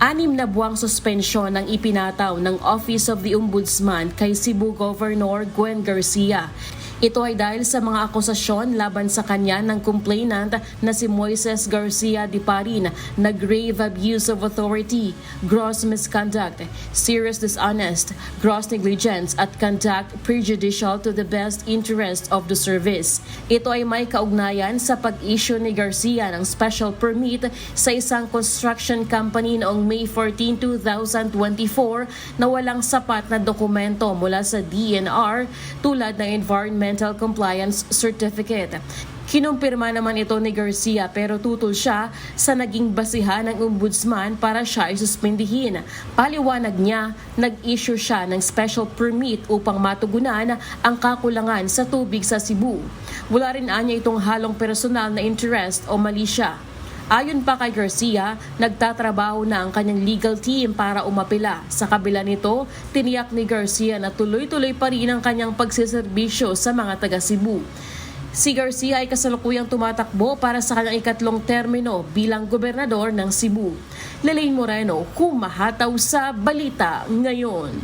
6 na buwang suspensyon ang ipinataw ng Office of the Ombudsman kay Cebu Governor Gwen Garcia. Ito ay dahil sa mga akusasyon laban sa kanya ng complainant na si Moises Garcia Diparin na grave abuse of authority, gross misconduct, serious dishonest, gross negligence at conduct prejudicial to the best interest of the service. Ito ay may kaugnayan sa pag-issue ni Garcia ng special permit sa isang construction company noong May 14, 2024 na walang sapat na dokumento mula sa DNR tulad ng Environmental Compliance Certificate. Kinumpirma naman ito ni Garcia pero tutol siya sa naging basihan ng ombudsman para siya ay suspindihin. Paliwanag niya, nag-issue siya ng special permit upang matugunan ang kakulangan sa tubig sa Cebu. Wala rin anya itong halong personal na interest o mali siya. Ayon pa kay Garcia, nagtatrabaho na ang kanyang legal team para umapila. Sa kabila nito, tiniyak ni Garcia na tuloy-tuloy pa rin ang kanyang pagsiserbisyo sa mga taga Cebu. Si Garcia ay kasalukuyang tumatakbo para sa kanyang ikatlong termino bilang gobernador ng Cebu. Lelaine Moreno, humahataw sa Balita Ngayon.